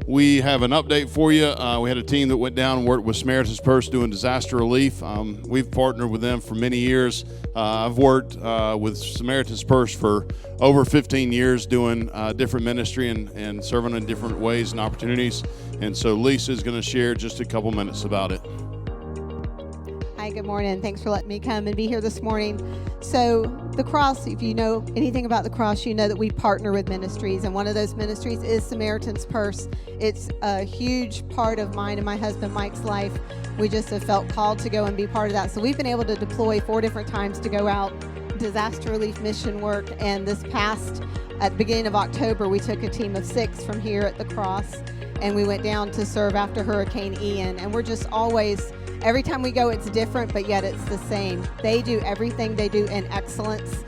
We have an update for you. We had a team that went down and worked with Samaritan's Purse doing disaster relief. We've partnered with them for many years. I've worked with Samaritan's Purse for over 15 years doing different ministry and serving in different ways and opportunities. And so Lisa is going to share just a couple minutes about it. Hi, good morning. Thanks for letting me come and be here this morning. So the Cross, if you know anything about the Cross, you know that we partner with ministries, and one of those ministries is Samaritan's Purse. It's a huge part of mine and my husband Mike's life. We just have felt called to go and be part of that. So we've been able to deploy 4 different times to go out, disaster relief mission work, and this past, at the beginning of October, we took a team of 6 from here at the Cross, and we went down to serve after Hurricane Ian, and we're just always, every time we go, it's different, but yet it's the same. They do everything they do in excellence.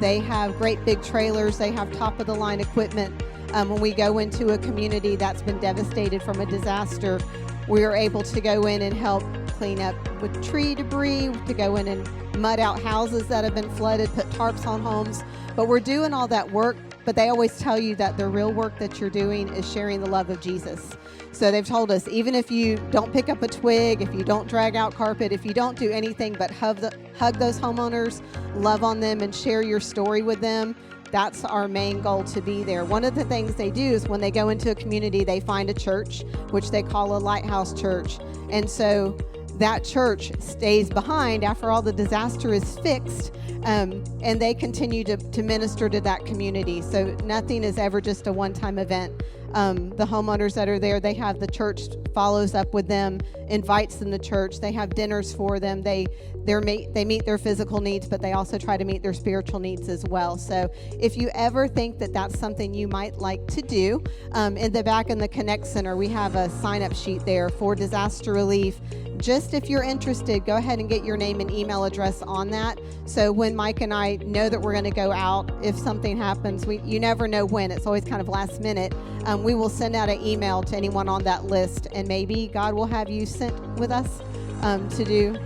They have great big trailers. They have top-of-the-line equipment. When we go into a community that's been devastated from a disaster, we are able to go in and help clean up with tree debris, to go in and mud out houses that have been flooded, put tarps on homes. But we're doing all that work, but they always tell you that the real work that you're doing is sharing the love of Jesus. So they've told us, even if you don't pick up a twig, if you don't drag out carpet, if you don't do anything but hug those homeowners, love on them, and share your story with them, that's our main goal, to be there. One of the things they do is when they go into a community, they find a church, which they call a lighthouse church. And so that church stays behind after all the disaster is fixed, and they continue to minister to that community. So nothing is ever just a one-time event. The homeowners that are there, they have the church follows up with them, invites them to church. They have dinners for them. They meet their physical needs, but they also try to meet their spiritual needs as well. So if you ever think that that's something you might like to do, in the back in the Connect Center, we have a sign-up sheet there for disaster relief. Just if you're interested, go ahead and get your name and email address on that. So when Mike and I know that we're going to go out, if something happens, you never know when. It's always kind of last minute. We will send out an email to anyone on that list, and maybe God will have you sent with us to do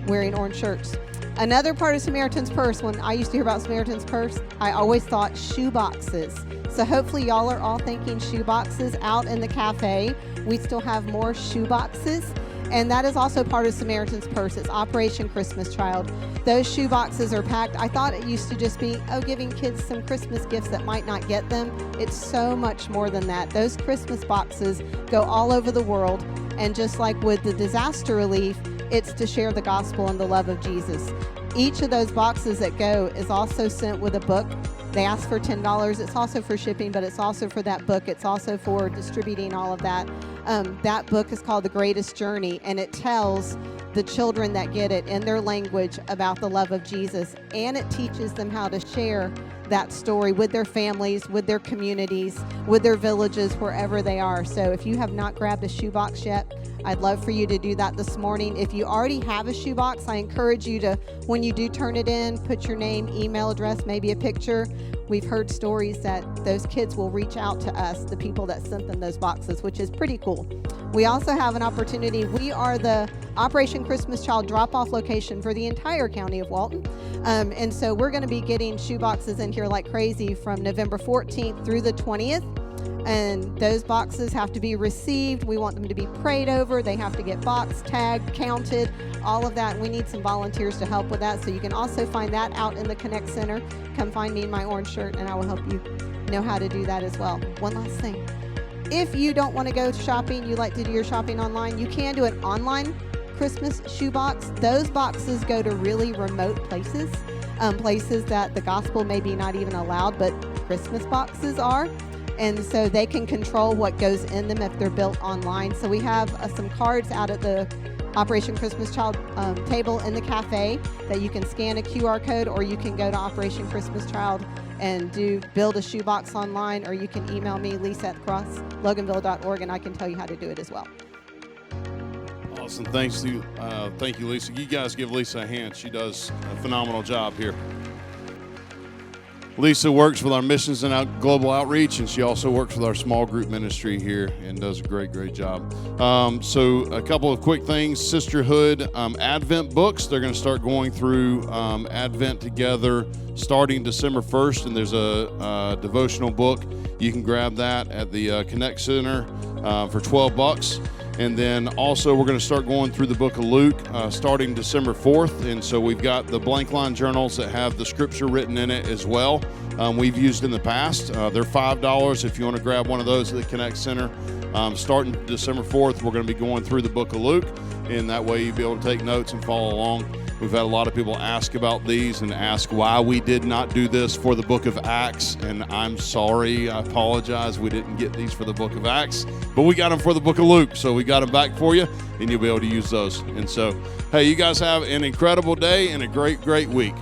wearing orange shirts. Another part of Samaritan's Purse, when I used to hear about Samaritan's Purse, I always thought shoe boxes. So hopefully y'all are all thinking shoe boxes. Out in the cafe, we still have more shoe boxes. And that is also part of Samaritan's Purse. It's Operation Christmas Child. Those shoe boxes are packed. I thought it used to just be, giving kids some Christmas gifts that might not get them. It's so much more than that. Those Christmas boxes go all over the world. And just like with the disaster relief, it's to share the gospel and the love of Jesus. Each of those boxes that go is also sent with a book. They ask for $10. It's also for shipping, but it's also for that book. It's also for distributing all of that. That book is called The Greatest Journey, and it tells the children that get it in their language about the love of Jesus, and it teaches them how to share that story with their families, with their communities, with their villages, wherever they are. So if you have not grabbed a shoebox yet, I'd love for you to do that this morning. If you already have a shoebox, I encourage you to, when you do turn it in, put your name, email address, maybe a picture. We've heard stories that those kids will reach out to us, the people that sent them those boxes, which is pretty cool. We also have an opportunity. We are the Operation Christmas Child drop-off location for the entire county of Walton. And so we're going to be getting shoe boxes in here like crazy from November 14th through the 20th. And those boxes have to be received. We want them to be prayed over. They have to get boxed, tagged, counted, all of that. We need some volunteers to help with that. So you can also find that out in the Connect Center. Come find me in my orange shirt, and I will help you know how to do that as well. One last thing. If you don't want to go shopping, you like to do your shopping online, you can do an online Christmas shoebox. Those boxes go to really remote places, places that the gospel may be not even allowed, but Christmas boxes are. And so they can control what goes in them if they're built online. So we have some cards out at the Operation Christmas Child table in the cafe that you can scan a QR code, or you can go to Operation Christmas Child and build a shoebox online, or you can email me, Lisa at crossloganville.org, and I can tell you how to do it as well. Awesome. Thank you, Lisa. You guys give Lisa a hand. She does a phenomenal job here. Lisa works with our missions and global outreach, and she also works with our small group ministry here and does a great job. So a couple of quick things. Sisterhood Advent books. They're going to start going through Advent together starting December 1st, and there's a devotional book. You can grab that at the Connect Center. for $12. And then also we're going to start going through the book of Luke starting December 4th. And so we've got the blank line journals that have the scripture written in it as well. We've used in the past. They're $5 if you want to grab one of those at the Connect Center. Starting December 4th, we're going to be going through the book of Luke. And that way you'll be able to take notes and follow along. We've had a lot of people ask about these and ask why we did not do this for the book of Acts. And I'm sorry, I apologize. We didn't get these for the book of Acts, but we got them for the book of Luke. So we got them back for you and you'll be able to use those. And so, hey, you guys have an incredible day and a great, great week.